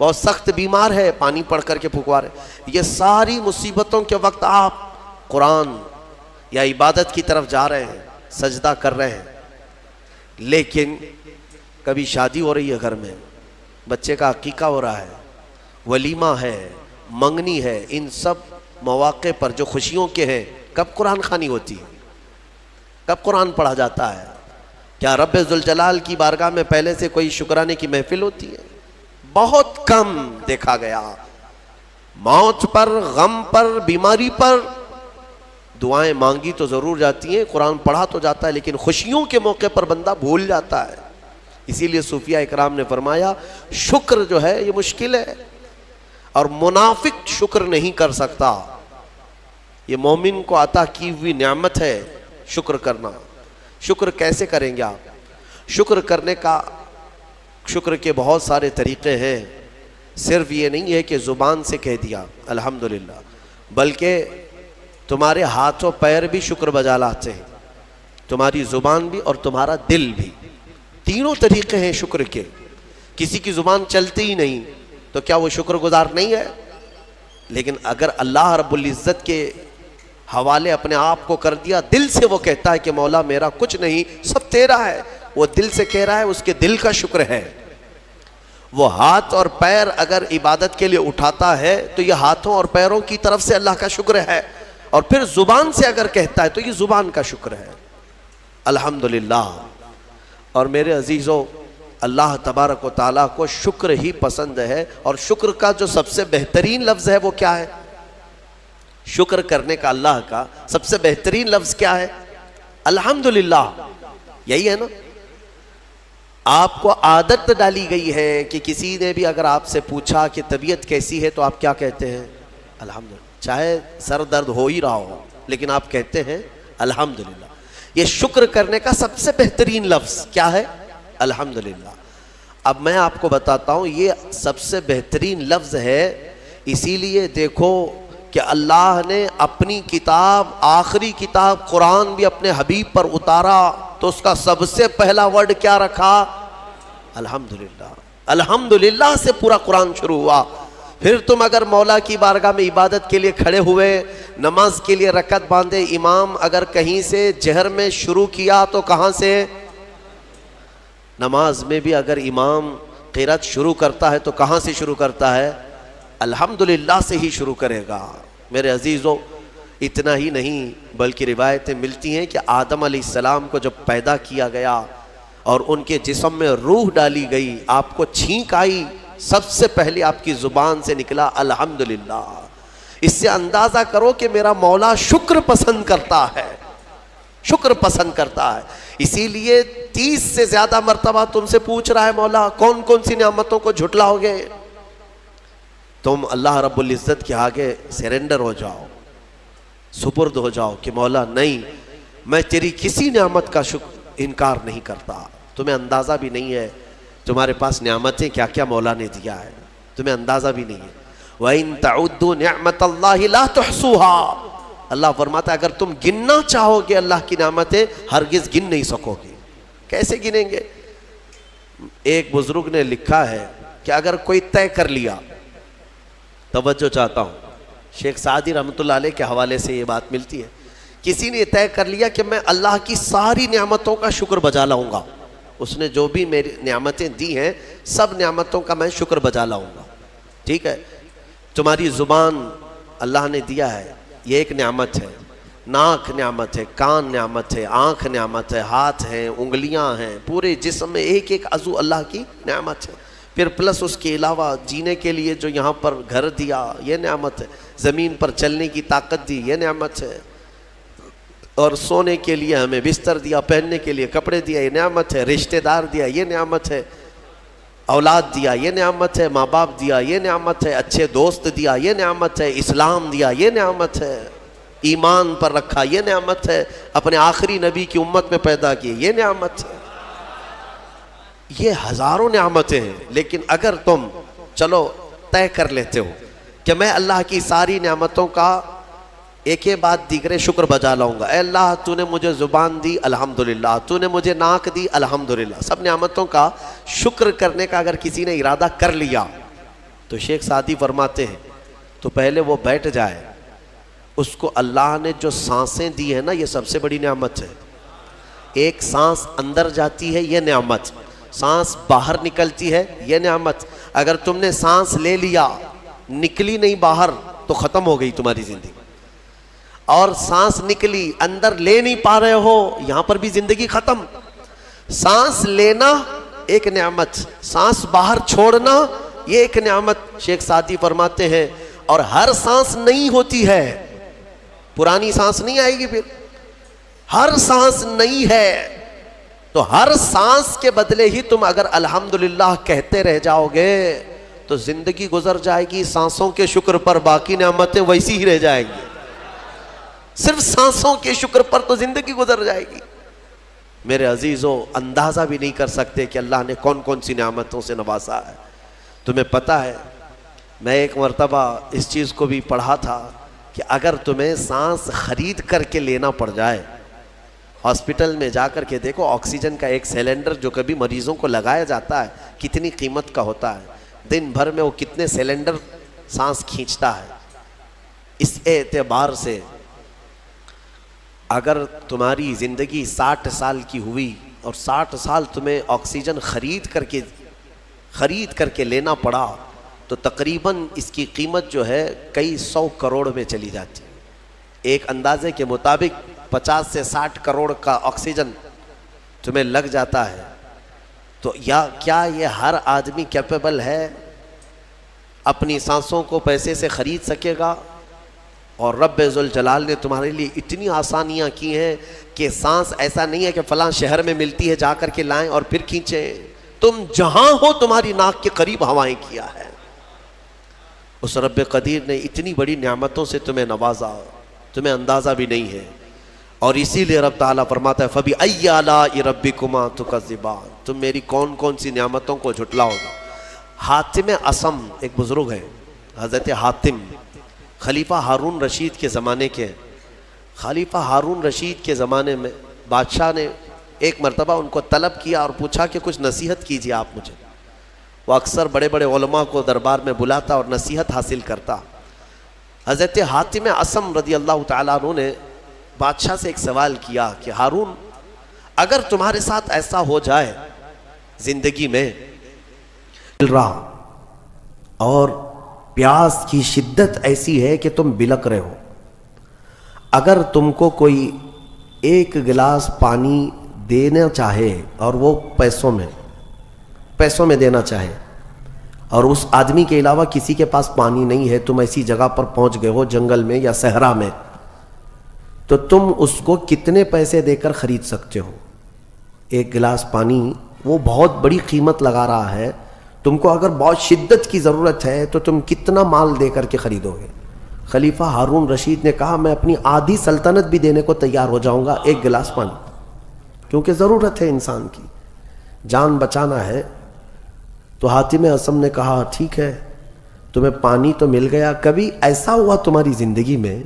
بہت سخت بیمار ہے، پانی پڑھ کر کے پھکوا رہے. یہ ساری مصیبتوں کے وقت آپ قرآن یا عبادت کی طرف جا رہے ہیں، سجدہ کر رہے ہیں. لیکن کبھی شادی ہو رہی ہے گھر میں، بچے کا عقیقہ ہو رہا ہے، ولیمہ ہے، منگنی ہے، ان سب مواقع پر جو خوشیوں کے ہیں کب قرآن خوانی ہوتی ہے؟ کب قرآن پڑھا جاتا ہے؟ کیا رب ذوالجلال کی بارگاہ میں پہلے سے کوئی شکرانے کی محفل ہوتی ہے؟ بہت کم دیکھا گیا. موت پر، غم پر، بیماری پر دعائیں مانگی تو ضرور جاتی ہیں، قرآن پڑھا تو جاتا ہے، لیکن خوشیوں کے موقع پر بندہ بھول جاتا ہے. اسی لیے صوفیاء اکرام نے فرمایا شکر جو ہے یہ مشکل ہے، اور منافق شکر نہیں کر سکتا. یہ مومن کو عطا کی ہوئی نعمت ہے شکر کرنا. شکر کیسے کریں گے آپ؟ شکر کے بہت سارے طریقے ہیں. صرف یہ نہیں ہے کہ زبان سے کہہ دیا الحمدللہ، بلکہ تمہارے ہاتھ و پیر بھی شکر بجا لاتے ہیں، تمہاری زبان بھی اور تمہارا دل بھی. تینوں طریقے ہیں شکر کے. کسی کی زبان چلتی ہی نہیں تو کیا وہ شکر گزار نہیں ہے؟ لیکن اگر اللہ رب العزت کے حوالے اپنے آپ کو کر دیا، دل سے وہ کہتا ہے کہ مولا میرا کچھ نہیں، سب تیرا ہے، وہ دل سے کہہ رہا ہے، اس کے دل کا شکر ہے. وہ ہاتھ اور پیر اگر عبادت کے لیے اٹھاتا ہے تو یہ ہاتھوں اور پیروں کی طرف سے اللہ کا شکر ہے، اور پھر زبان سے اگر کہتا ہے تو یہ زبان کا شکر ہے. الحمدللہ. اور میرے عزیزوں، اللہ تبارک و تعالیٰ کو شکر ہی پسند ہے. اور شکر کا جو سب سے بہترین لفظ ہے وہ کیا ہے؟ شکر کرنے کا اللہ کا سب سے بہترین لفظ کیا ہے؟ الحمدللہ. یہی ہے نا. آپ کو عادت ڈالی گئی ہے کہ کسی نے بھی اگر آپ سے پوچھا کہ طبیعت کیسی ہے تو آپ کیا کہتے ہیں؟ الحمدللہ. چاہے سر درد ہو ہی رہا ہو لیکن آپ کہتے ہیں الحمدللہ. یہ شکر کرنے کا سب سے بہترین لفظ کیا ہے؟ الحمدللہ. اب میں آپ کو بتاتا ہوں یہ سب سے بہترین لفظ ہے اسی لیے دیکھو کہ اللہ نے اپنی کتاب، آخری کتاب قرآن بھی اپنے حبیب پر اتارا تو اس کا سب سے پہلا ورڈ کیا رکھا؟ الحمدللہ. الحمدللہ سے پورا قرآن شروع ہوا. پھر تم اگر مولا کی بارگاہ میں عبادت کے لیے کھڑے ہوئے، نماز کے لیے رکعت باندھے، امام اگر کہیں سے جہر میں شروع کیا تو کہاں سے؟ نماز میں بھی اگر امام قرات شروع کرتا ہے تو کہاں سے شروع کرتا ہے؟ الحمدللہ سے ہی شروع کرے گا. میرے عزیزو، اتنا ہی نہیں بلکہ روایتیں ملتی ہیں کہ آدم علیہ السلام کو جب پیدا کیا گیا اور ان کے جسم میں روح ڈالی گئی، آپ کو چھینک آئی، سب سے پہلے آپ کی زبان سے نکلا الحمدللہ. اس سے اندازہ کرو کہ میرا مولا شکر پسند کرتا ہے، شکر پسند کرتا ہے. اسی لیے 30 سے زیادہ مرتبہ تم سے پوچھ رہا ہے مولا کون کون سی نعمتوں کو جھٹلاؤ گے؟ تم اللہ رب العزت کے آگے سرنڈر ہو جاؤ، سپرد ہو جاؤ کہ مولا نہیں، میں تیری کسی نعمت کا انکار نہیں کرتا. تمہیں اندازہ بھی نہیں ہے تمہارے پاس نعمتیں کیا کیا مولا نے دیا ہے، تمہیں اندازہ بھی نہیں ہے. وَإِن تَعُدُّوا نِعْمَةَ اللَّهِ لَا تُحْصُوهَا. اللہ فرماتا ہے اگر تم گننا چاہو گے اللہ کی نعمتیں ہرگز گن نہیں سکو گے. کیسے گنیں گے؟ ایک بزرگ نے لکھا ہے کہ اگر کوئی طے کر لیا، توجہ چاہتا ہوں، شیخ سعدی رحمۃ اللہ علیہ کے حوالے سے یہ بات ملتی ہے، کسی نے طے کر لیا کہ میں اللہ کی ساری نعمتوں کا شکر بجا لاؤں گا، اس نے جو بھی میری نعمتیں دی ہیں سب نعمتوں کا میں شکر بجا لاؤں گا. ٹھیک ہے، تمہاری زبان اللہ نے دیا ہے، یہ ایک نعمت ہے. ناک نعمت ہے، کان نعمت ہے، آنکھ نعمت ہے، ہاتھ ہیں، انگلیاں ہیں، پورے جسم میں ایک ایک عضو اللہ کی نعمت ہے. پھر پلس اس کے علاوہ جینے کے لیے جو یہاں پر گھر دیا یہ نعمت ہے، زمین پر چلنے کی طاقت دی یہ نعمت ہے، اور سونے کے لیے ہمیں بستر دیا، پہننے کے لیے کپڑے دیا یہ نعمت ہے، رشتہ دار دیا یہ نعمت ہے، اولاد دیا یہ نعمت ہے، ماں باپ دیا یہ نعمت ہے، اچھے دوست دیا یہ نعمت ہے، اسلام دیا یہ نعمت ہے، ایمان پر رکھا یہ نعمت ہے، اپنے آخری نبی کی امت میں پیدا کیے یہ نعمت ہے. یہ ہزاروں نعمتیں ہیں. لیکن اگر تم چلو طے کر لیتے ہو کہ میں اللہ کی ساری نعمتوں کا ایک ہی بات دیگرے شکر بجا لاؤں گا، اے اللہ تو نے مجھے زبان دی الحمدللہ، تو نے مجھے ناک دی الحمدللہ، سب نعمتوں کا شکر کرنے کا اگر کسی نے ارادہ کر لیا تو شیخ سعدی فرماتے ہیں تو پہلے وہ بیٹھ جائے، اس کو اللہ نے جو سانسیں دی ہیں نا یہ سب سے بڑی نعمت ہے۔ ایک سانس اندر جاتی ہے یہ نعمت، سانس باہر نکلتی ہے یہ نعمت۔ اگر تم نے سانس لے لیا نکلی نہیں باہر تو ختم ہو گئی تمہاری زندگی، اور سانس نکلی اندر لے نہیں پا رہے ہو یہاں پر بھی زندگی ختم۔ سانس لینا ایک نعمت، سانس باہر چھوڑنا یہ ایک نعمت۔ شیخ سعدی فرماتے ہیں اور ہر سانس نہیں ہوتی ہے، پرانی سانس نہیں آئے گی، پھر ہر سانس نہیں ہے، تو ہر سانس کے بدلے ہی تم اگر الحمدللہ کہتے رہ جاؤ گے تو زندگی گزر جائے گی سانسوں کے شکر پر، باقی نعمتیں ویسی ہی رہ جائیں گی۔ صرف سانسوں کے شکر پر تو زندگی گزر جائے گی۔ میرے عزیزو، اندازہ بھی نہیں کر سکتے کہ اللہ نے کون کون سی نعمتوں سے نوازا ہے۔ تمہیں پتہ ہے، میں ایک مرتبہ اس چیز کو بھی پڑھا تھا کہ اگر تمہیں سانس خرید کر کے لینا پڑ جائے، ہاسپٹل میں جا کر کے دیکھو آکسیجن کا ایک سلنڈر جو کبھی مریضوں کو لگایا جاتا ہے کتنی قیمت کا ہوتا ہے، دن بھر میں وہ کتنے سلنڈر سانس کھینچتا ہے۔ اس اعتبار سے اگر تمہاری زندگی 60 سال کی ہوئی اور 60 سال تمہیں آکسیجن خرید کر کے لینا پڑا تو تقریباً اس کی قیمت جو ہے کئی 100 کروڑ میں چلی جاتی ہے۔ ایک اندازے کے مطابق 50 سے 60 کروڑ کا آکسیجن تمہیں لگ جاتا ہے۔ تو کیا یہ ہر آدمی کیپیبل ہے اپنی سانسوں کو پیسے سے خرید سکے گا؟ اور رب ذوالجلال نے تمہارے لیے اتنی آسانیاں کی ہیں کہ سانس ایسا نہیں ہے کہ فلاں شہر میں ملتی ہے جا کر کے لائیں اور پھر کھینچیں، تم جہاں ہو تمہاری ناک کے قریب ہوائیں کیا ہے۔ اس رب قدیر نے اتنی بڑی نعمتوں سے تمہیں نوازا، تمہیں اندازہ بھی نہیں ہے۔ اور اسی لیے رب تعالیٰ فرماتا ہے فَبِأَيِّ آلَاءِ رَبِّكُمَا تُكَذِّبَانِ، تم میری کون کون سی نعمتوں کو جھٹلاؤ گے۔ حاتم اصم ایک بزرگ ہے، حضرت حاتم، خلیفہ ہارون رشید کے زمانے کے۔ خلیفہ ہارون رشید کے زمانے میں بادشاہ نے ایک مرتبہ ان کو طلب کیا اور پوچھا کہ کچھ نصیحت کیجیے آپ مجھے۔ وہ اکثر بڑے بڑے علماء کو دربار میں بلاتا اور نصیحت حاصل کرتا۔ حضرت حاتم اصم رضی اللہ تعالیٰ عنہ نے بادشاہ سے ایک سوال کیا کہ ہارون، اگر تمہارے ساتھ ایسا ہو جائے زندگی میں رہا اور پیاس کی شدت ایسی ہے کہ تم بلک رہے ہو، اگر تم کو کوئی ایک گلاس پانی دینا چاہے اور وہ پیسوں میں دینا چاہے اور اس آدمی کے علاوہ کسی کے پاس پانی نہیں ہے، تم ایسی جگہ پر پہنچ گئے ہو جنگل میں یا صحرا میں، تو تم اس کو کتنے پیسے دے کر خرید سکتے ہو؟ ایک گلاس پانی وہ بہت بڑی قیمت لگا رہا ہے، تم کو اگر بہت شدت کی ضرورت ہے تو تم کتنا مال دے کر کے خریدو گے؟ خلیفہ ہارون رشید نے کہا میں اپنی آدھی سلطنت بھی دینے کو تیار ہو جاؤں گا ایک گلاس پانی، کیونکہ ضرورت ہے انسان کی، جان بچانا ہے۔ تو حاتم اصم نے کہا ٹھیک ہے، تمہیں پانی تو مل گیا، کبھی ایسا ہوا تمہاری زندگی میں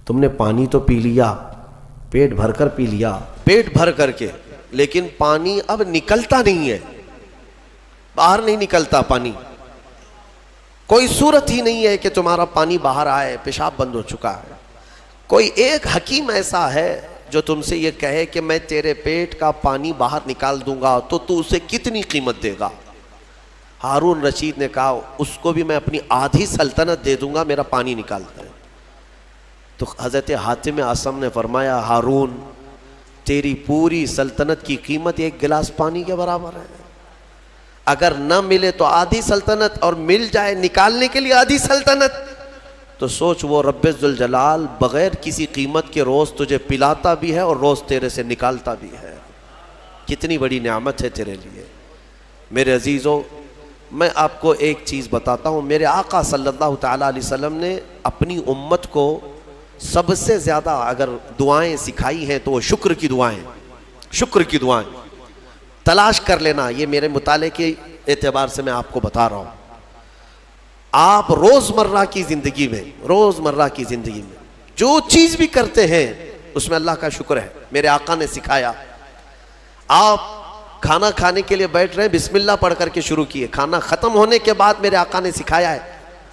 تم نے پانی تو پی لیا، پیٹ بھر کر پی لیا، پیٹ بھر کر کے، لیکن پانی اب نکلتا نہیں ہے، باہر نہیں نکلتا پانی، کوئی صورت ہی نہیں ہے کہ تمہارا پانی باہر آئے، پیشاب بند ہو چکا ہے۔ کوئی ایک حکیم ایسا ہے جو تم سے یہ کہے کہ میں تیرے پیٹ کا پانی باہر نکال دوں گا تو تو اسے کتنی قیمت دے گا؟ ہارون رشید نے کہا اس کو بھی میں اپنی آدھی سلطنت دے دوں گا، میرا پانی نکالتا ہے۔ تو حضرت حاتم اصم نے فرمایا ہارون، تیری پوری سلطنت کی قیمت ایک گلاس پانی کے برابر ہے، اگر نہ ملے تو آدھی سلطنت اور مل جائے نکالنے کے لیے آدھی سلطنت، تو سوچ وہ رب ذوالجلال بغیر کسی قیمت کے روز تجھے پلاتا بھی ہے اور روز تیرے سے نکالتا بھی ہے، کتنی بڑی نعمت ہے تیرے لیے۔ میرے عزیزو، میں آپ کو ایک چیز بتاتا ہوں، میرے آقا صلی اللہ تعالیٰ علیہ وسلم نے اپنی امت کو سب سے زیادہ اگر دعائیں سکھائی ہیں تو وہ شکر کی دعائیں تلاش کر لینا، یہ میرے مطالعے کے اعتبار سے میں آپ کو بتا رہا ہوں۔ آپ روزمرہ کی زندگی میں جو چیز بھی کرتے ہیں اس میں اللہ کا شکر ہے، میرے آقا نے سکھایا۔ آپ کھانا کھانے کے لیے بیٹھ رہے ہیں، بسم اللہ پڑھ کر کے شروع کیے. کھانا ختم ہونے کے بعد میرے آقا نے سکھایا ہے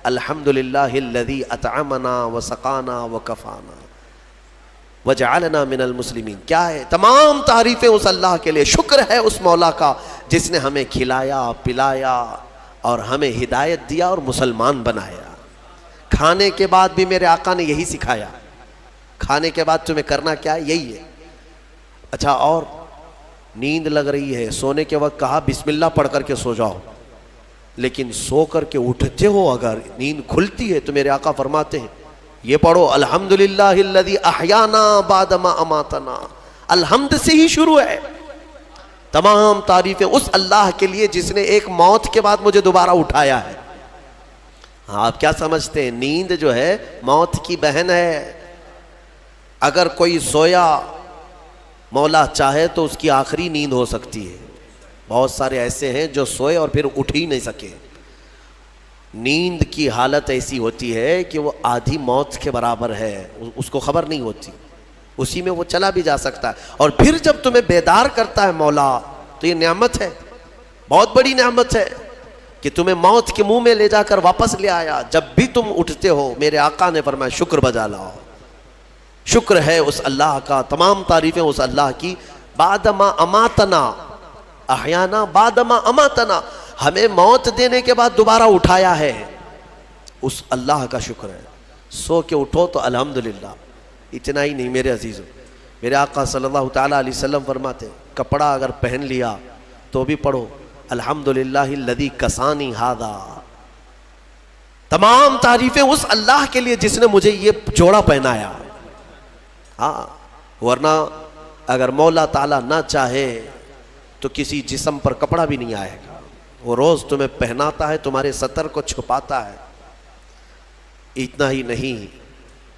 الحمدللہ الذی اطعمنا وسقانا وکفانا وجعلنا من المسلمین. کیا ہے؟ تمام تعریفیں اس اللہ کے لیے. شکر ہے اس مولا کا جس نے ہمیں کھلایا پلایا اور ہمیں ہدایت دیا اور مسلمان بنایا. کھانے کے بعد بھی میرے آقا نے یہی سکھایا. کھانے کے بعد تمہیں کرنا کیا ہے؟ یہی ہے. اچھا، اور نیند لگ رہی ہے، سونے کے وقت کہا بسم اللہ پڑھ کر کے سو جاؤ. لیکن سو کر کے اٹھتے ہو، اگر نیند کھلتی ہے تو میرے آقا فرماتے ہیں یہ پڑھو الحمدللہ الذی احیانا بعد ما اماتنا. الحمد سے ہی شروع ہے. تمام تعریفیں اس اللہ کے لیے جس نے ایک موت کے بعد مجھے دوبارہ اٹھایا ہے. ہاں، آپ کیا سمجھتے ہیں؟ نیند جو ہے موت کی بہن ہے. اگر کوئی سویا مولا چاہے تو اس کی آخری نیند ہو سکتی ہے. بہت سارے ایسے ہیں جو سوئے اور پھر اٹھ ہی نہیں سکے. نیند کی حالت ایسی ہوتی ہے کہ وہ آدھی موت کے برابر ہے، اس کو خبر نہیں ہوتی، اسی میں وہ چلا بھی جا سکتا ہے. اور پھر جب تمہیں بیدار کرتا ہے مولا تو یہ نعمت ہے، بہت بڑی نعمت ہے کہ تمہیں موت کے منہ میں لے جا کر واپس لے آیا. جب بھی تم اٹھتے ہو میرے آقا نے فرمایا شکر بجا لاؤ. شکر ہے اس اللہ کا، تمام تعریفیں اس اللہ کی. بعد ما اماتنا احیانا بعد ما اماتنا، ہمیں موت دینے کے بعد دوبارہ اٹھایا ہے. اس اللہ کا شکر ہے. سو کے اٹھو تو الحمدللہ. اتنا ہی نہیں میرے عزیزوں، میرے آقا صلی اللہ تعالیٰ علیہ وسلم فرماتے کپڑا اگر پہن لیا تو بھی پڑھو الحمدللہ الذی کسانی ھذا. تمام تعریفیں اس اللہ کے لیے جس نے مجھے یہ جوڑا پہنایا. ہاں، ورنہ اگر مولا تعالیٰ نہ چاہے تو کسی جسم پر کپڑا بھی نہیں آئے گا. وہ روز تمہیں پہناتا ہے، تمہارے ستر کو چھپاتا ہے. اتنا ہی نہیں،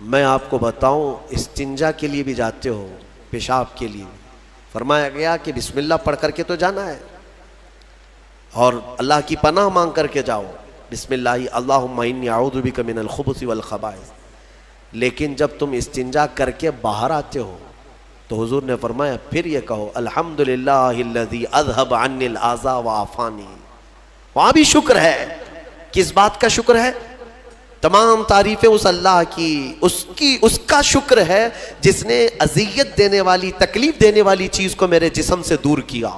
میں آپ کو بتاؤں استنجا کے لیے بھی جاتے ہو، پیشاب کے لیے فرمایا گیا کہ بسم اللہ پڑھ کر کے تو جانا ہے اور اللہ کی پناہ مانگ کر کے جاؤ. بسم اللہ اللہم انی اعوذ بک من الخبث والخبائث. لیکن جب تم استنجا کر کے باہر آتے ہو تو حضور نے فرمایا پھر یہ کہو الحمدللہ الذی اذھب عنی الاذى وعافانی. وہاں بھی شکر ہے. کس بات کا شکر ہے؟ تمام تعریفیں اس اللہ کی، اس کا شکر ہے جس نے اذیت دینے والی، تکلیف دینے والی چیز کو میرے جسم سے دور کیا.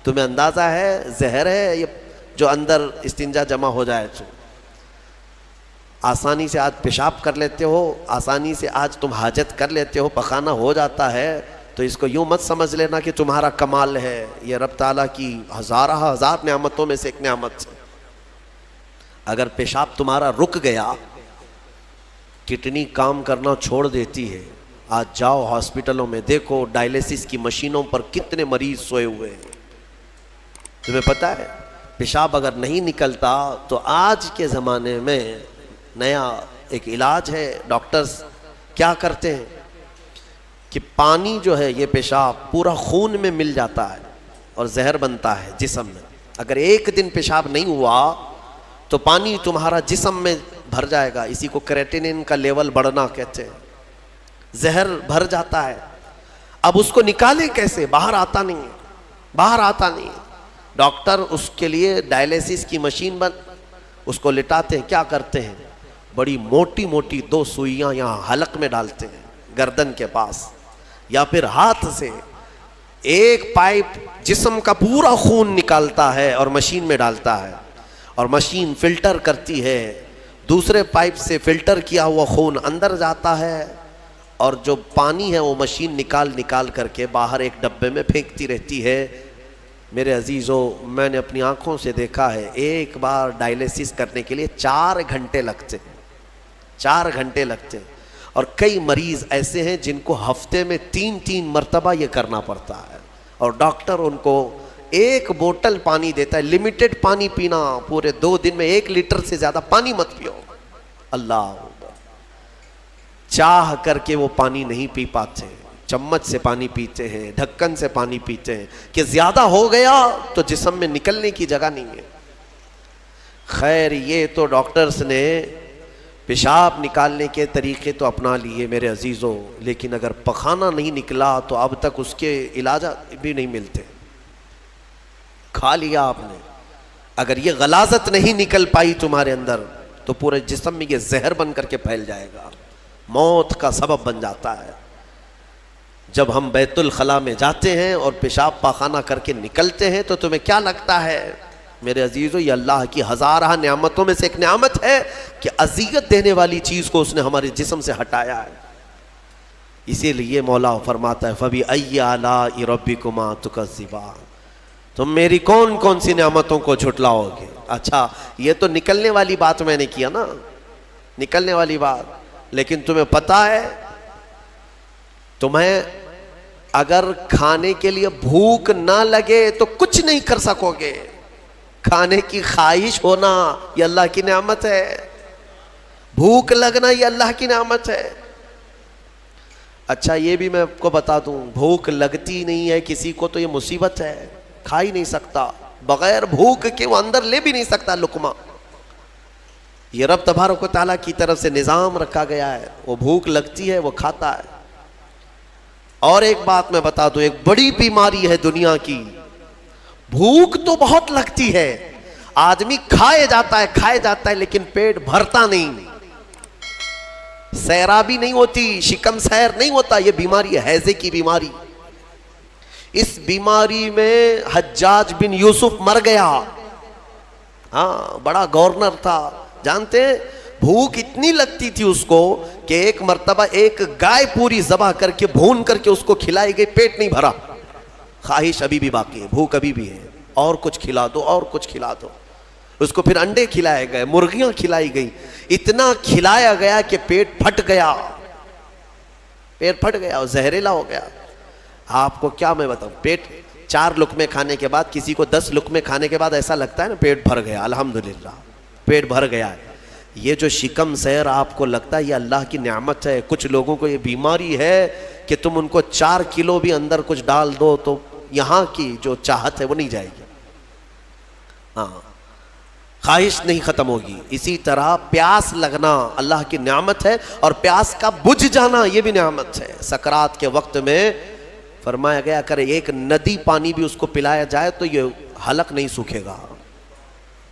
تمہیں اندازہ ہے زہر ہے یہ جو اندر استنجا جمع ہو جائے تو آسانی سے آج پیشاب کر لیتے ہو، آسانی سے آج تم حاجت کر لیتے ہو، پخانہ ہو جاتا ہے. تو اس کو یوں مت سمجھ لینا کہ تمہارا کمال ہے، یہ رب تعالیٰ کی ہزار نعمتوں میں سے ایک نعمت ہے. اگر پیشاب تمہارا رک گیا، کڈنی کام کرنا چھوڑ دیتی ہے. آج جاؤ ہاسپٹلوں میں دیکھو ڈائلیسس کی مشینوں پر کتنے مریض سوئے ہوئے ہیں. تمہیں پتہ ہے پیشاب اگر نہیں نکلتا تو آج کے زمانے میں نیا ایک علاج ہے. ڈاکٹرز کیا کرتے ہیں کہ پانی جو ہے یہ پیشاب پورا خون میں مل جاتا ہے اور زہر بنتا ہے جسم میں. اگر ایک دن پیشاب نہیں ہوا تو پانی تمہارا جسم میں بھر جائے گا. اسی کو کریٹینن کا لیول بڑھنا کہتے ہیں. زہر بھر جاتا ہے. اب اس کو نکالیں کیسے؟ باہر آتا نہیں. ڈاکٹر اس کے لیے ڈائلیسس کی مشین اس کو لٹاتے ہیں. کیا کرتے ہیں؟ بڑی موٹی موٹی 2 سوئیاں یہاں حلق میں ڈالتے ہیں گردن کے پاس، یا پھر ہاتھ سے ایک پائپ جسم کا پورا خون نکالتا ہے اور مشین میں ڈالتا ہے، اور مشین فلٹر کرتی ہے. دوسرے پائپ سے فلٹر کیا ہوا خون اندر جاتا ہے اور جو پانی ہے وہ مشین نکال کر کے باہر ایک ڈبے میں پھینکتی رہتی ہے. میرے عزیزو، میں نے اپنی آنکھوں سے دیکھا ہے ایک بار ڈائلیسس کرنے کے لیے 4 گھنٹے لگتے ہیں. 4 گھنٹے لگتے ہیں. اور کئی مریض ایسے ہیں جن کو ہفتے میں 3 مرتبہ یہ کرنا پڑتا ہے، اور ڈاکٹر ان کو 1 بوتل پانی دیتا ہے. لمیٹڈ پانی پینا، پورے 2 دن میں 1 لیٹر سے زیادہ پانی مت پیو. اللہ چاہ کر کے وہ پانی نہیں پی پاتے، چمچ سے پانی پیتے ہیں، ڈھکن سے پانی پیتے ہیں کہ زیادہ ہو گیا تو جسم میں نکلنے کی جگہ نہیں ہے. خیر، یہ تو ڈاکٹرز نے پیشاب نکالنے کے طریقے تو اپنا لیے میرے عزیزوں، لیکن اگر پخانہ نہیں نکلا تو اب تک اس کے علاج بھی نہیں ملتے. کھا لیا آپ نے، اگر یہ غلاظت نہیں نکل پائی تمہارے اندر تو پورے جسم میں یہ زہر بن کر کے پھیل جائے گا، موت کا سبب بن جاتا ہے۔ جب ہم بیت الخلاء میں جاتے ہیں اور پیشاب پاخانہ کر کے نکلتے ہیں تو تمہیں کیا لگتا ہے؟ میرے عزیزو، یہ اللہ کی ہزارہ نعمتوں میں سے ایک نعمت ہے کہ اذیت دینے والی چیز کو اس نے ہمارے جسم سے ہٹایا ہے۔ اسی لیے مولا فرماتا ہے فَبِأَيِّ آلَاءِ رَبِّكُمَا تُكَذِّبَانِ، تم میری کون کون سی نعمتوں کو جھٹلاؤ گے؟ اچھا یہ تو نکلنے والی بات میں نے کیا نا، نکلنے والی بات، لیکن تمہیں پتا ہے تمہیں اگر کھانے کے لیے بھوک نہ لگے تو کچھ نہیں کر سکو گے۔ کھانے کی خواہش ہونا یہ اللہ کی نعمت ہے، بھوک لگنا یہ اللہ کی نعمت ہے۔ اچھا یہ بھی میں آپ کو بتا دوں، بھوک لگتی نہیں ہے کسی کو تو یہ مصیبت ہے، کھا ہی نہیں سکتا، بغیر بھوک کے وہ اندر لے بھی نہیں سکتا لقمہ۔ یہ رب تبارک و تعالیٰ کی طرف سے نظام رکھا گیا ہے، وہ بھوک لگتی ہے وہ کھاتا ہے۔ اور ایک بات میں بتا دوں، ایک بڑی بیماری ہے دنیا کی، بھوک تو بہت لگتی ہے، آدمی کھائے جاتا ہے لیکن پیٹ بھرتا نہیں، سیرابی نہیں ہوتی، شکم سیر نہیں ہوتا۔ یہ بیماری ہے ہیضے کی بیماری۔ اس بیماری میں حجاج بن یوسف مر گیا، ہاں بڑا گورنر تھا، جانتے ہیں بھوک اتنی لگتی تھی اس کو کہ ایک مرتبہ ایک گائے پوری ذبح کر کے بھون کر کے اس کو کھلائی گئی، پیٹ نہیں بھرا، خواہش ابھی بھی باقی ہے، بھوک ابھی بھی ہے، اور کچھ کھلا دو اور کچھ کھلا دو۔ اس کو پھر انڈے کھلائے گئے، مرغیاں کھلائی گئی، اتنا کھلایا گیا کہ پیٹ پھٹ گیا، پیٹ پھٹ گیا اور زہریلا ہو گیا۔ آپ کو کیا میں بتاؤں، پیٹ 4 لقمے کھانے کے بعد، کسی کو 10 لقمے کھانے کے بعد ایسا لگتا ہے نا پیٹ بھر گیا، الحمدللہ پیٹ بھر گیا ہے۔ یہ جو شکم سیر آپ کو لگتا ہے یہ اللہ کی نعمت ہے۔ کچھ لوگوں کو یہ بیماری ہے کہ تم ان کو 4 کلو بھی اندر کچھ ڈال دو تو یہاں کی جو چاہت ہے وہ نہیں جائے گی، ہاں خواہش نہیں ختم ہوگی۔ اسی طرح پیاس لگنا اللہ کی نعمت ہے، اور پیاس کا بجھ جانا یہ بھی نعمت ہے۔ سکرات کے وقت میں فرمایا گیا اگر ایک ندی پانی بھی اس کو پلایا جائے تو یہ حلق نہیں سوکھے گا،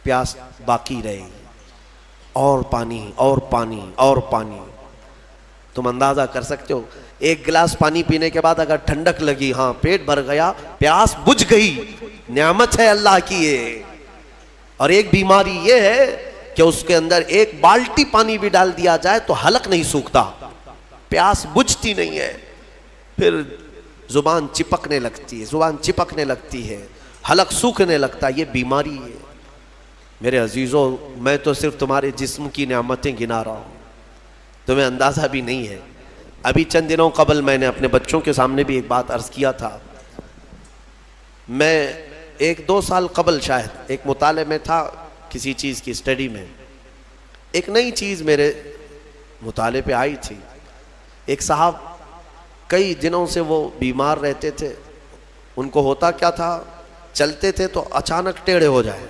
پیاس باقی رہے گی، اور پانی اور پانی اور پانی۔ تم اندازہ کر سکتے ہو ایک گلاس پانی پینے کے بعد اگر ٹھنڈک لگی، ہاں پیٹ بھر گیا، پیاس بجھ گئی، نعمت ہے اللہ کی یہ۔ اور ایک بیماری یہ ہے کہ اس کے اندر ایک بالٹی پانی بھی ڈال دیا جائے تو حلق نہیں سوکھتا، پیاس بجھتی نہیں ہے، پھر زبان چپکنے لگتی ہے، حلق سوکھنے لگتا ہے، یہ بیماری ہے۔ میرے عزیزوں میں تو صرف تمہارے جسم کی نعمتیں گنا رہا ہوں، تمہیں اندازہ بھی نہیں ہے۔ ابھی چند دنوں قبل میں نے اپنے بچوں کے سامنے بھی ایک بات عرض کیا تھا، میں 1-2 سال قبل شاید ایک مطالعے میں تھا، کسی چیز کی اسٹڈی میں، ایک نئی چیز میرے مطالعے پہ آئی تھی۔ ایک صاحب کئی دنوں سے وہ بیمار رہتے تھے، ان کو ہوتا کیا تھا، چلتے تھے تو اچانک ٹیڑھے ہو جائے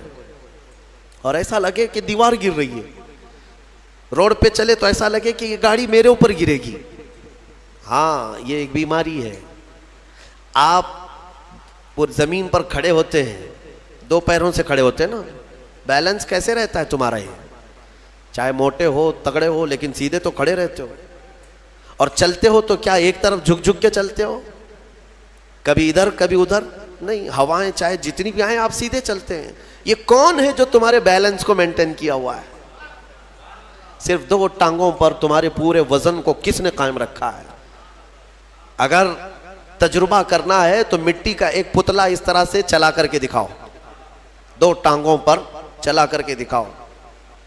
اور ایسا لگے کہ دیوار گر رہی ہے، روڈ پہ چلے تو ایسا لگے کہ یہ گاڑی میرے اوپر گرے گی۔ ہاں یہ ایک بیماری ہے۔ آپ زمین پر کھڑے ہوتے ہیں، 2 پیروں سے کھڑے ہوتے ہیں نا، بیلنس کیسے رہتا ہے تمہارا؟ یہ چاہے موٹے ہو تگڑے ہو لیکن سیدھے تو کھڑے رہتے ہو، اور چلتے ہو تو کیا ایک طرف جھک جھک کے چلتے ہو، کبھی ادھر کبھی ادھر نہیں، ہوائیں چاہے جتنی بھی آئیں آپ سیدھے چلتے ہیں۔ یہ کون ہے جو تمہارے بیلنس کو مینٹین کیا ہوا ہے؟ صرف 2 ٹانگوں پر تمہارے پورے وزن کو کس نے قائم رکھا ہے؟ اگر تجربہ کرنا ہے تو مٹی کا ایک پتلا اس طرح سے چلا کر کے دکھاؤ، 2 ٹانگوں پر چلا کر کے دکھاؤ،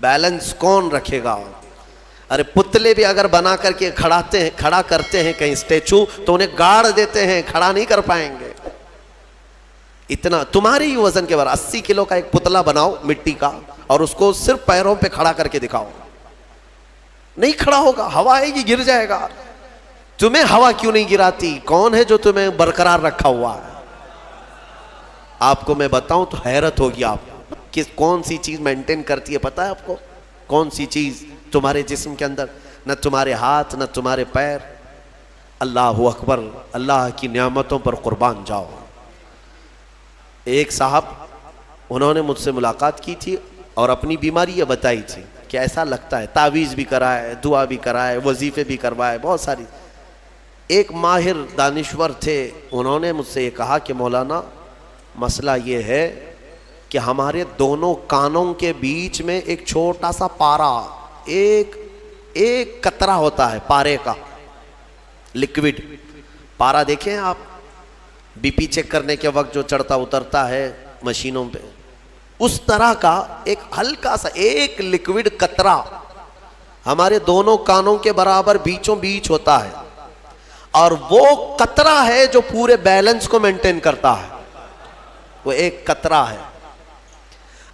بیلنس کون رکھے گا؟ ارے پتلے بھی اگر بنا کر کے کھڑا کرتے ہیں کہیں اسٹیچو تو انہیں گاڑ دیتے ہیں، کھڑا نہیں کر پائیں گے۔ اتنا تمہارے ہی وزن کے بارے 80 کلو کا ایک پتلا بناؤ مٹی کا اور اس کو صرف پیروں پہ کھڑا کر کے دکھاؤ، نہیں کھڑا ہوگا، ہوا آئے گی گر جائے گا۔ تمہیں ہوا کیوں نہیں گراتی؟ کون ہے جو تمہیں برقرار رکھا ہوا ہے؟ آپ کو میں بتاؤں تو حیرت ہوگی آپ کہ کون سی چیز مینٹین کرتی ہے، پتہ ہے آپ کو کون سی چیز تمہارے جسم کے اندر؟ نہ تمہارے ہاتھ نہ تمہارے پیر۔ اللہ اکبر، اللہ کی نعمتوں پر قربان جاؤ۔ ایک صاحب انہوں نے مجھ سے ملاقات کی تھی اور اپنی بیماری یہ بتائی تھی کہ ایسا لگتا ہے، تعویذ بھی کرائے، دعا بھی کرائے، وظیفے بھی کروائے، بہت ساری. ایک ماہر دانشور تھے، انہوں نے مجھ سے یہ کہا کہ مولانا مسئلہ یہ ہے کہ ہمارے دونوں کانوں کے بیچ میں ایک چھوٹا سا پارا، ایک قطرہ ہوتا ہے پارے کا، لکوڈ پارا دیکھیں آپ بی پی چیک کرنے کے وقت جو چڑھتا اترتا ہے مشینوں پہ، اس طرح کا ایک ہلکا سا ایک لکوڈ قطرہ ہمارے دونوں کانوں کے برابر بیچوں بیچ ہوتا ہے، اور وہ قطرہ ہے جو پورے بیلنس کو مینٹین کرتا ہے. وہ ایک قطرہ ہے،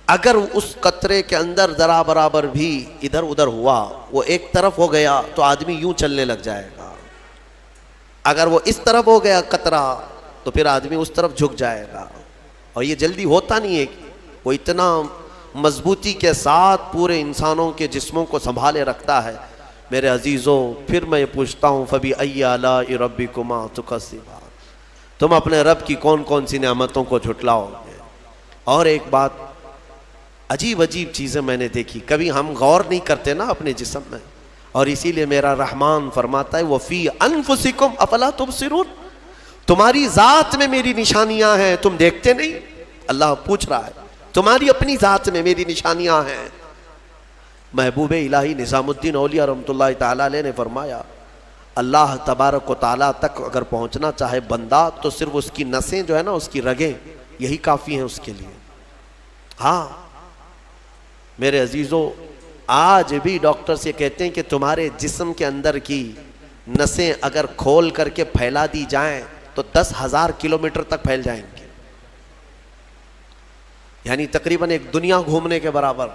اگر اس قطرے کے اندر ذرا برابر بھی ادھر ادھر ہوا، وہ ایک طرف ہو گیا تو آدمی یوں چلنے لگ جائے گا، اگر وہ اس طرف ہو گیا قطرہ تو پھر آدمی اس طرف جھک جائے گا. اور یہ جلدی ہوتا نہیں ہے، وہ اتنا مضبوطی کے ساتھ پورے انسانوں کے جسموں کو سنبھالے رکھتا ہے. میرے عزیزوں، پھر میں یہ پوچھتا ہوں فَبِأَيِّ آلَاءِ رَبِّكُمَا تُكَذِّبَانِ، تم اپنے رب کی کون کون سی نعمتوں کو جھٹلاؤ گے. اور ایک بات، عجیب چیزیں میں نے دیکھی، کبھی ہم غور نہیں کرتے نا اپنے جسم میں، اور اسی لیے میرا رحمان فرماتا ہے وَفِي أَنفُسِكُمْ أَفَلَا تُبْصِرُونَ، تمہاری ذات میں میری نشانیاں ہیں، تم دیکھتے نہیں. اللہ پوچھ رہا ہے تمہاری اپنی ذات میں میری نشانیاں ہیں. محبوب الہی نظام الدین اولیاء رحمۃ اللہ تعالیٰ علیہ نے فرمایا اللہ تبارک و تعالیٰ تک اگر پہنچنا چاہے بندہ تو صرف اس کی نسیں جو ہے نا، اس کی رگیں، یہی کافی ہیں اس کے لیے. ہاں میرے عزیزوں، آج بھی ڈاکٹرز یہ کہتے ہیں کہ تمہارے جسم کے اندر کی نسیں اگر کھول کر کے پھیلا دی جائیں تو 10,000 کلومیٹر تک پھیل جائیں گے، یعنی تقریباً ایک دنیا گھومنے کے برابر.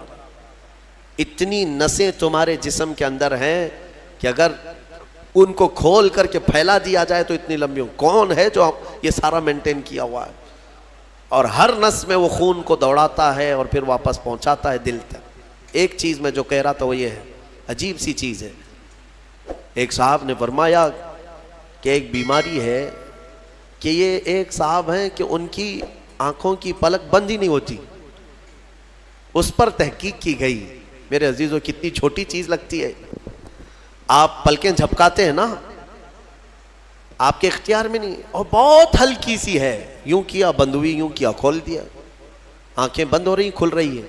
اتنی نسیں تمہارے جسم کے اندر ہیں کہ اگر ان کو کھول کر کے پھیلا دیا جائے تو اتنی لمبی ہو. کون ہے جو یہ سارا مینٹین کیا ہوا ہے؟ اور ہر نس میں وہ خون کو دوڑاتا ہے اور پھر واپس پہنچاتا ہے دل تک. ایک چیز میں جو کہہ رہا تھا وہ یہ ہے، عجیب سی چیز ہے. ایک صاحب نے فرمایا کہ ایک بیماری ہے کہ یہ ایک صاحب ہیں کہ ان کی آنکھوں کی پلک بند ہی نہیں ہوتی. اس پر تحقیق کی گئی. میرے عزیزوں، کتنی چھوٹی چیز لگتی ہے. آپ پلکیں جھپکاتے ہیں نا، آپ کے اختیار میں نہیں، اور بہت ہلکی سی ہے، یوں کیا بند ہوئی، یوں کیا کھول دیا، آنکھیں بند ہو رہی کھل رہی ہے.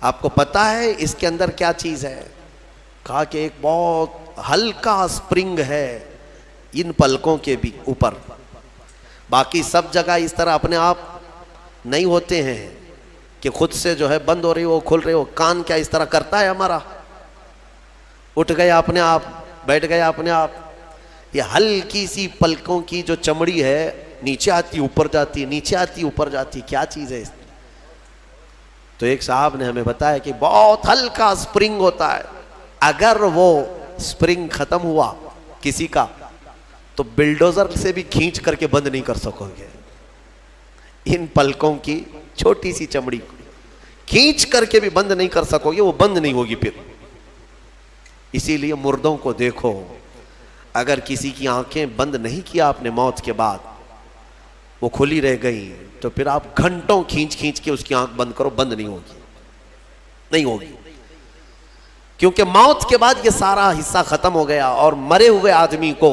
آپ کو پتا ہے اس کے اندر کیا چیز ہے؟ کہا کہ ایک بہت ہلکا سپرنگ ہے ان پلکوں کے بھی اوپر. باقی سب جگہ اس طرح اپنے آپ نہیں ہوتے ہیں کہ خود سے جو ہے بند ہو رہی ہو کھل رہی ہو. کان کیا اس طرح کرتا ہے ہمارا؟ اٹھ گیا اپنے آپ، بیٹھ گیا اپنے آپ. یہ ہلکی سی پلکوں کی جو چمڑی ہے، نیچے آتی اوپر جاتی، نیچے آتی اوپر جاتی، کیا چیز ہے؟ تو ایک صاحب نے ہمیں بتایا کہ بہت ہلکا سپرنگ ہوتا ہے، اگر وہ سپرنگ ختم ہوا کسی کا تو بلڈوزر سے بھی کھینچ کر کے بند نہیں کر سکو گے. ان پلکوں کی چھوٹی سی چمڑی کو کھینچ کر کے بھی بند نہیں کر سکو گے، وہ بند نہیں ہوگی پھر. اسی لیے مردوں کو دیکھو، اگر کسی کی آنکھیں بند نہیں کیا آپ نے موت کے بعد، وہ کھلی رہ گئی، تو پھر آپ گھنٹوں کھینچ کے اس کی آنکھ بند کرو، بند نہیں ہوگی، نہیں ہوگی. کیونکہ موت کے بعد یہ سارا حصہ ختم ہو گیا. اور مرے ہوئے آدمی کو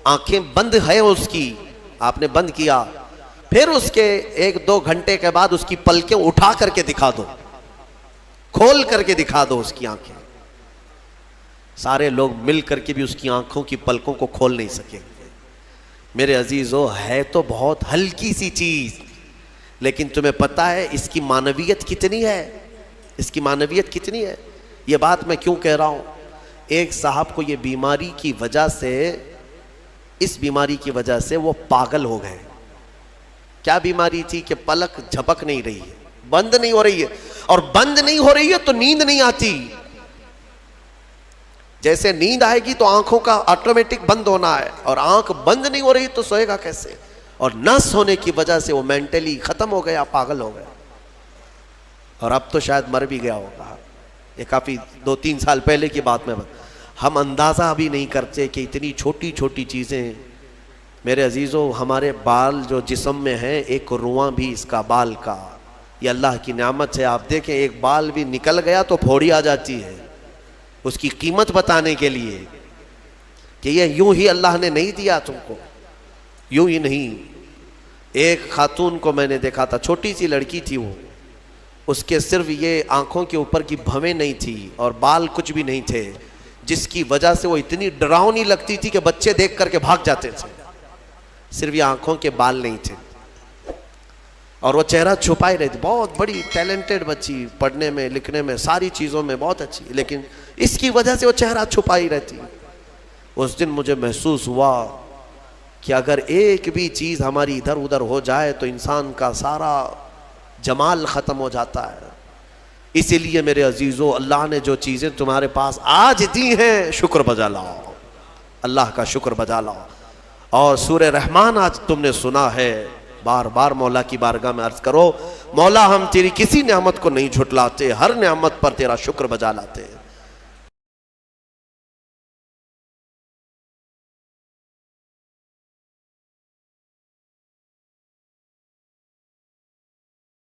آنکھیں بند ہے اس کی، آپ نے بند کیا، پھر اس کے 1-2 گھنٹے کے بعد اس کی پلکیں اٹھا کر کے دکھا دو، کھول کر کے دکھا دو اس کی آنکھیں. سارے لوگ مل کر کے بھی اس کی آنکھوں کی پلکوں کو کھول نہیں سکیں گے. میرے عزیزو، ہے تو بہت ہلکی سی چیز، لیکن تمہیں پتا ہے اس کی معنویت کتنی ہے؟ اس کی معنویت کتنی ہے؟ یہ بات میں کیوں کہہ رہا ہوں؟ ایک صاحب کو یہ بیماری کی وجہ سے، اس بیماری کی وجہ سے وہ پاگل ہو گئے. کیا بیماری تھی؟ کہ پلک جھپک نہیں رہی ہے، بند نہیں ہو رہی ہے، اور بند نہیں ہو رہی ہے تو نیند نہیں آتی. جیسے نیند آئے گی تو آنکھوں کا آٹومیٹک بند ہونا ہے، اور آنکھ بند نہیں ہو رہی تو سوئے گا کیسے؟ اور نس ہونے کی وجہ سے وہ مینٹلی ختم ہو گیا، پاگل ہو گیا. اور اب تو شاید مر بھی گیا ہوگا. یہ کافی 2-3 سال پہلے کی بات میں ہم اندازہ بھی نہیں کرتے کہ اتنی چھوٹی چھوٹی چیزیں. میرے عزیزوں، ہمارے بال جو جسم میں ہیں، ایک رواں بھی اس کا بال کا یہ اللہ کی نعمت ہے. آپ دیکھیں ایک بال بھی نکل گیا تو پھوڑی آ جاتی ہے اس کی قیمت بتانے کے لیے کہ یہ یوں ہی اللہ نے نہیں دیا تم کو, یوں ہی نہیں. ایک خاتون کو میں نے دیکھا تھا, چھوٹی سی لڑکی تھی وہ, اس کے صرف یہ آنکھوں کے اوپر کی بھویں نہیں تھی اور بال کچھ بھی نہیں تھے, جس کی وجہ سے وہ اتنی ڈراؤنی لگتی تھی کہ بچے دیکھ کر کے بھاگ جاتے تھے. صرف یہ آنکھوں کے بال نہیں تھے اور وہ چہرہ چھپائی رہتی. بہت بڑی ٹیلنٹڈ بچی, پڑھنے میں لکھنے میں ساری چیزوں میں بہت اچھی, لیکن اس کی وجہ سے وہ چہرہ چھپائی رہتی. اس دن مجھے محسوس ہوا کہ اگر ایک بھی چیز ہماری ادھر ادھر ہو جائے تو انسان کا سارا جمال ختم ہو جاتا ہے. اسی لیے میرے عزیزو, اللہ نے جو چیزیں تمہارے پاس آج دی ہیں شکر بجا لاؤ, اللہ کا شکر بجا لاؤ. اور سورہ رحمان آج تم نے سنا ہے, بار بار مولا کی بارگاہ میں عرض کرو, مولا ہم تیری کسی نعمت کو نہیں جھٹلاتے, ہر نعمت پر تیرا شکر بجا لاتے ہیں.